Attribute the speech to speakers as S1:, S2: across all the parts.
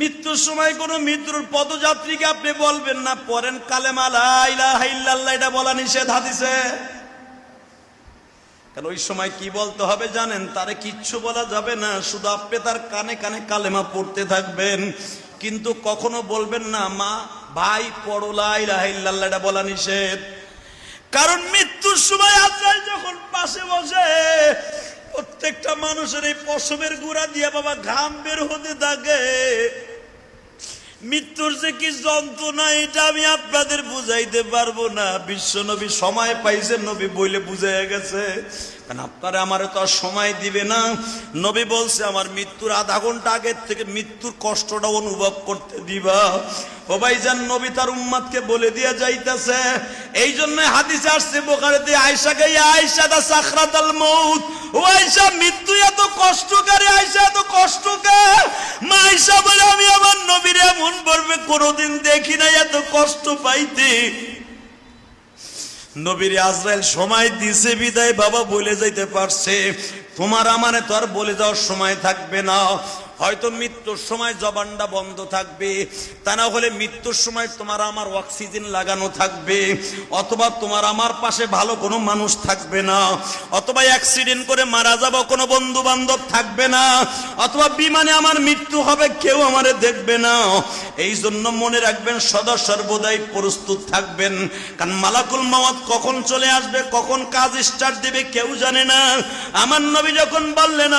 S1: মৃত্যুর সময় কোন মৃত্যুর পদযাত্রীকে আপনি বলবেন না পড়েন কালেমা লা ইলাহা ইল্লাল্লাহ, এটা বলা নিষেধ হাদিসে। কারণ ওই সময় কি বলতে হবে জানেন? তারে কিচ্ছু বলা যাবে না, শুধু আপনি তার কানে কানে কালেমা পড়তে থাকবেন, কিন্তু কখনো বলবেন না মা ভাই পড়ো লা ইলাহা ইল্লাল্লাহ, এটা বলা নিষেধ। কারণ মৃত্যুর সময় আজরাইল যখন পাশে বসে, প্রত্যেকটা মানুষের এই পশমের গুঁড়া দিয়ে বাবা ঘাম বের হতে থাকে। মৃত্যুর যে কি যন্ত্রণা এটা আমি আপনাদের বুঝাইতে পারবো না। বিশ্ব নবী সময় পাইছে, নবী বইলে বুঝাইয়া গেছে। কারণ আপনারা আমারে তো আর সময় দিবে না। নবী বলছে আমার মৃত্যুর আধা ঘন্টা আগের থেকে মৃত্যুর কষ্টটা অনুভব করতে দিবা। ও ভাইজান, নবী তার উম্মতকে বলে দিয়া যাইতেছে। এই জন্য হাদিসে আসছে বুখারীতে, আয়েশাকে আয়েশা দা সাকরাতুল মউত, ও আয়েশা মৃত্যু এত কষ্টকারী, আয়েশা এত কষ্টকর। মা আয়েশা বলে আমি আমার নবীর এমন ভাবে কোনোদিন দেখি নাই এত কষ্ট পাইতে। নবীর আজরাইল সময় দিছে বিদায় বাবা বলে যাইতে পারছে। তোমার আমারে তো আর বলে যাওয়ার সময় থাকবে না। হয়তো মৃত্যুর সময় জবানটা বন্ধ থাকবে, তা না হলে মৃত্যুর সময় তোমার আমার অক্সিজেন লাগানো থাকবে, অথবা তোমার আমার পাশে ভালো কোনো মানুষ থাকবে না, অথবা অ্যাক্সিডেন্ট করে মারা যাব কোনো বন্ধু বান্ধব থাকবে না, অথবা বিমানে আমার মৃত্যু হবে কেউ আমারে দেখবে না। এই জন্য মনে রাখবেন সদা সর্বদাই প্রস্তুত থাকবেন। কারণ মালাকুল মওত কখন চলে আসবে, কখন কাজ স্টার্ট দেবে কেউ জানে না। আমার নবী যখন বললেন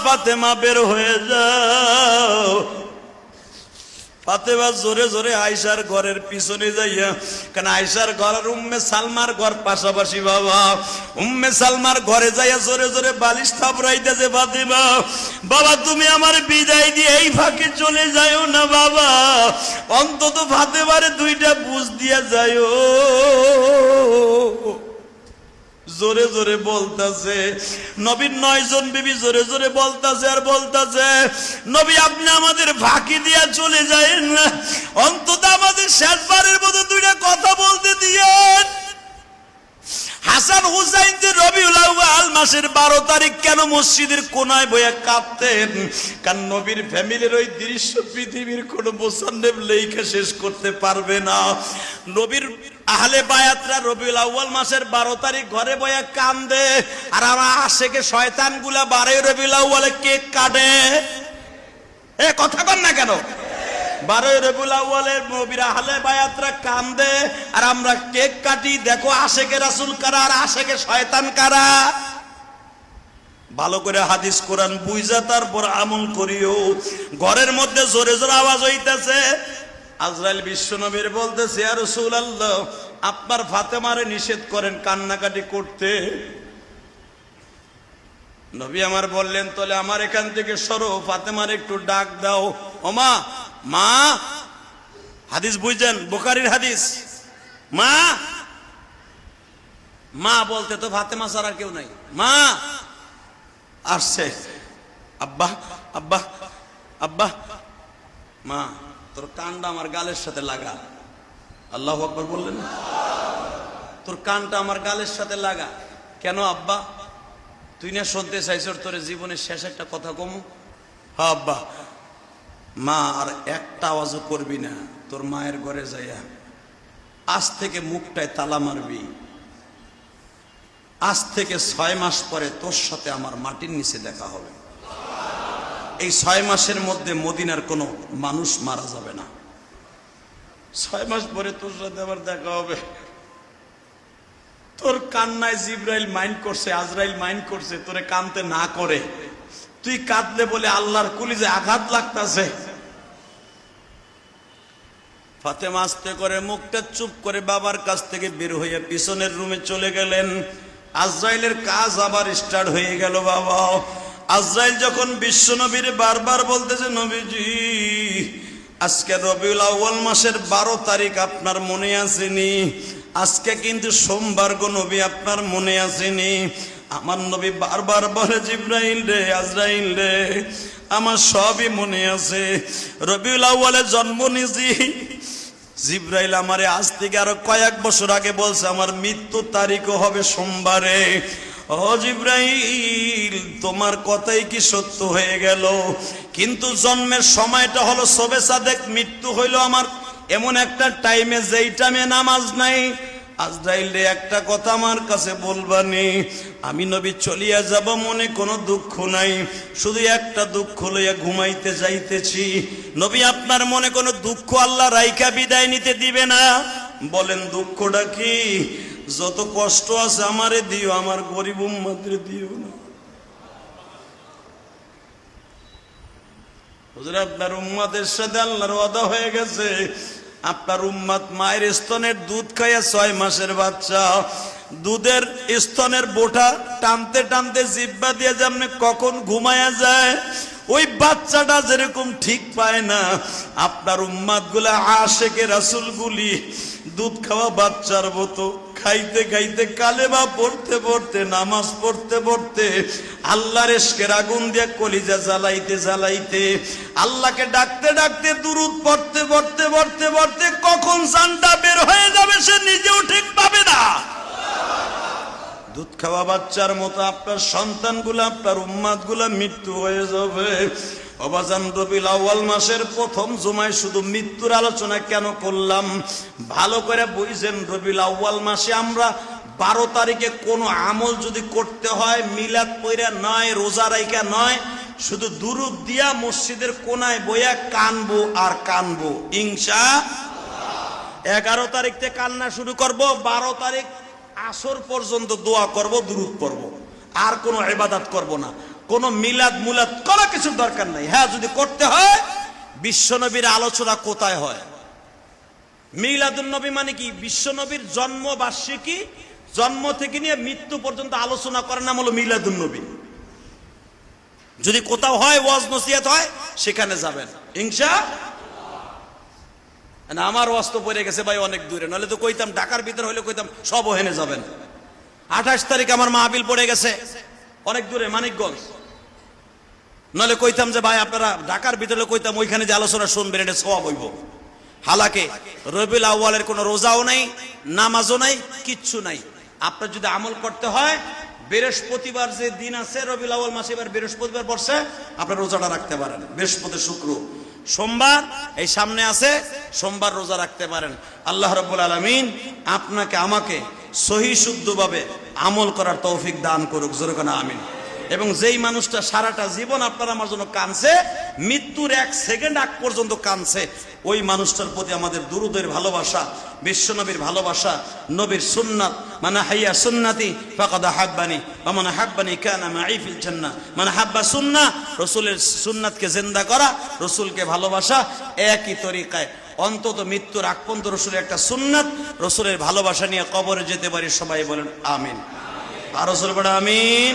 S1: ফাতেমা বের হয়ে যাও, ফাতেমা জোরে জোরে আয়েশার ঘরের পিছনে যাইয়া, কারণ আয়েশার ঘর আর উম্মে সালমার ঘর পাশাপাশি বাবা। উম্মে সালমার ঘরে যাইয়া জোরে জোরে বালিশ থাপড়াইতেছে, ফাতেমা বাবা তুমি আমার বিদায় দিয়ে এই ফাঁকে চলে যাইও না বাবা, অন্তত ফাতেমারে দুইটা বুঝ দিয়া যাইও। জোরে জোরে বলতাছে নবীর 9 জন বিবি, জোরে জোরে বলতাছে আর বলতাছে নবী আপনি আমাদের ফাঁকি দিয়া চলে যায়েন না, অন্তত আমাদের শেষবারের মতো দুইটা কথা বলতে দিয়েন। হাসান হুসাইন যে রবিউল আউয়াল মাসের 12 তারিখ কেন মসজিদের কোনায় বইয়া কাঁদতেন? কারণ নবীর ফ্যামিলির ওই দৃশ্য পৃথিবীর কোনো মুসান্নেফ লেখা শেষ করতে পারবে না। নবীর আহলে বায়াতরা রবিউল আউয়াল মাসের 12 তারিখ ঘরে বইয়া কান্দে, আর আমার আশেকে শয়তানগুলা 12 রবিউল আউয়ালে কেক কাটে। এ কথা কন না কেন? 12 রবিউল আউয়ালে নবীর আহলে বায়াতরা কান্দে আর আমরা কেক কাটি। দেখো আশেকে রাসূল কারা আর আশেকে শয়তান কারা। ভালো করে হাদিস কোরআন বুঝা তারপর আমল করিও। ঘরের মধ্যে জোরে জোরে আওয়াজ হইতেছে। আজরাইল বিশ্বনবীর বলতেছে ইয়া রাসূলুল্লাহ আপনার ফাতেমারে নিষেধ করেন কান্নাকাটি করতে। নবী আমার বললেন তাহলে আমার এখান থেকে সরো, ফাতেমার একটু ডাক দাও। ওমা মা, হাদিস বুঝছেন বুখারীর হাদিস। মা মা বলতে তো ফাতেমা ছাড়া কেউ নাই। মা আসছে, আব্বা আব্বা আব্বা। মা তোর কানটা আমার গালের সাথে লাগা। আল্লাহু আকবার বললেন, তোর কানটা আমার গালের সাথে লাগা। কেন আব্বা? তুই না শুনতে চাইছ তোর জীবনের শেষ একটা কথা কমু? হ্যাঁ আব্বা। মা আর একটা আওয়াজও করবি না, তোর মায়ের ঘরে যাইয়া আজ থেকে মুখটায় তালা মারবি। আজ থেকে 6 মাস পরে তোর সাথে আমার মাটির নিচে দেখা হবে। এই 6 মাসের মধ্যে মদিনার কোনো মানুষ মারা যাবে না। 6 মাস পরে তোর সাথে আবার দেখা হবে। তোর কান্নায় জিবরাইল মাইন্ড করছে, আজরাইল মাইন্ড করছে, তোরে কানতে না করে তুই কাঁদলে বলে আল্লাহর কলিজায় আঘাত লাগতাছে। ফাতেমা আস্তে করে মুখটা চুপ করে বাবার কাছ থেকে বের হইয়া পিছনের রুমে চলে গেলেন। আজরাইলের কাজ আবার স্টার্ট হয়ে গেল বাবা। আজরাইল যখন বিশ্বনবীর বারবার বলতেছে নবীজি আজকে রবিউল আউয়াল মাসের 12 তারিখ আপনার মনে আসেনি? আজকে কিন্তু সোমবার গো নবী, আপনার মনে আসেনি? আমার নবী বারবার বলে জিবরাইল রে, আজরাইল রে, আমার সবই মনে আছে। রবিউল আউয়ালে জন্ম নিয়েছি। জিবরাইল আমারে আজ থেকে আরো কয়েক বছর আগে বলছে আমার মৃত্যু তারিখও হবে সোমবারে। ও ও জিবরাইল, তোমার কথাই কি সত্য হয়ে গেল? কিন্তু জন্মের সময়টা হলো সবে সাদেক, মৃত্যু হইল আমার এমন একটা টাইমে যেই টাইমে নামাজ নাই। আজরাইল রে, একটা কথা আমার কাছে বলবানি, আমি নবী চলিয়া যাব, মনে কোনো দুঃখ নাই, শুধু একটা দুঃখ লইয়া ঘুমাইতে যাইতেছি। নবী, আপনার মনে কোনো দুঃখ আল্লাহ রাইখা বিদায় নিতে দিবে না? বলেন দুঃখটা কি? যত কষ্ট আছে আমারে দিও, আমার গরিব উম্মতরে দিও না। হুজুর, আপনার উম্মতের সাথে আল্লাহর ওয়াদা হয়ে গেছে। আপনার উম্মত মায়ের স্তনের দুধ খাইয়া 6 মাসের বাচ্চা, দুধের স্তনের বোটা টানতে টানতে জিহ্বা দিয়ে যেমন কখন ঘুমায়া যায়, ওই বাচ্চাটা যেরকম ঠিক পায় না, আপনার উম্মত গুলা আশেকে রাসূল গুলি দুধ খাওয়া বাচ্চার মতো খাইতে খাইতে, কালেমা পড়তে পড়তে, নামাজ পড়তে পড়তে, আল্লাহর ইশকের আগুন দিয়ে কলিজা জ্বালাইতে জ্বালাইতে, আল্লাহকে ডাকতে ডাকতে, দুরূদ পড়তে পড়তে পড়তে পড়তে কখন জানটা বের হয়ে যাবে সে নিজেও ঠিক পাবে না। দুধ খাওয়া বাচ্চার মতো আপনার সন্তানগুলা, আপনার উম্মতগুলা মৃত্যু হয়ে যাবে। অবাজান, রবিউল আউয়াল মাসের প্রথম জুমায় শুধু মৃত্যুর আলোচনা কেন করলাম? ভালো করে বুঝেন, রবিউল আউয়াল মাসে আমরা 12 তারিখে কোনো আমল যদি করতে হয়, মিলাদ পইরা নয়, রোজা রাইখা নয়, শুধু দুরূদ দিয়া মসজিদের কোনায় বইয়া কানবো আর কানবো ইনশাআল্লাহ। 11 তারিখ থেকে কান্না শুরু করব, 12 তারিখ আসর পর্যন্ত দোয়া করব, দুরূদ পড়ব, আর কোনো ইবাদত করব না। কোনো মিলাদ মুলাদ কোনো কিছুর দরকার নাই। হ্যাঁ, যদি করতে হয়, বিশ্বনবীর আলোচনা কোথায় হয়? মিলাদুন নবী মানে কি? বিশ্বনবীর জন্ম বার্ষিকী, জন্ম থেকে নিয়ে মৃত্যু পর্যন্ত আলোচনা করার নাম হলো মিলাদুন নবী। যদি কোথাও হয়, ওয়াজ নসিহত হয়, সেখানে যাবেন ইনশাআল্লাহ। আমার ওয়াজ তো পড়ে গেছে ভাই অনেক দূরে, নাহলে তো কইতাম ঢাকার ভিতরে হইলে কইতাম সব ওখানে যাবেন। 28 তারিখ আমার মাহফিল পড়ে গেছে অনেক দূরে, মানিকগঞ্জ, নাহলে কইতাম যে ভাই আপনারা ঢাকার ভিতরে, কইতাম ওইখানে যে আলোচনা শুনবেন, এটা সওয়াব হইব। হালাকে রবিউল আউয়ালের কোনো রোজাও নাই, নামাজও নাই, কিচ্ছু নাই। আপনার যদি আমল করতে হয়, বৃহস্পতিবার যে দিন আছে রবিউল আউয়াল মাসে, এবার বৃহস্পতিবার পড়ছে, আপনার রোজাটা রাখতে পারেন। বৃহস্পতি, শুক্র, সোমবার এই সামনে আছে, সোমবার রোজা রাখতে পারেন। আল্লাহ রাব্বুল আলামিন আপনাকে আমাকে সহি শুদ্ধভাবে আমল করার তৌফিক দান করুক, জোরে কোন আমিন। এবং যেই মানুষটা সারাটা জীবন আপনার আমার জন্য কাঁদছে, মৃত্যুর 1 সেকেন্ড আগ পর্যন্ত কাঁদছে, ওই মানুষটার প্রতি আমাদের দুরূদের ভালোবাসা, বিশ্বনবীর ভালোবাসা, নবীর সুন্নাত, মানে হাইয়া সুন্নাতি ফাকাদ হাব্বানি ওয়া মান হাব্বানি কানা মাই ফিল জান্নাহ, মানে হাব্বা সুন্নাহ, রাসূলের সুন্নাতকে জিন্দা করা, রাসূলকে ভালোবাসা, একই তরিকায় অন্তত মৃত্যুর আগ পর্যন্ত রাসূলের একটা সুন্নাত, রাসূলের ভালোবাসা নিয়ে কবরে যেতে পারি। সবাই বলেন আমিন। আর রাসূল বলেন আমিন।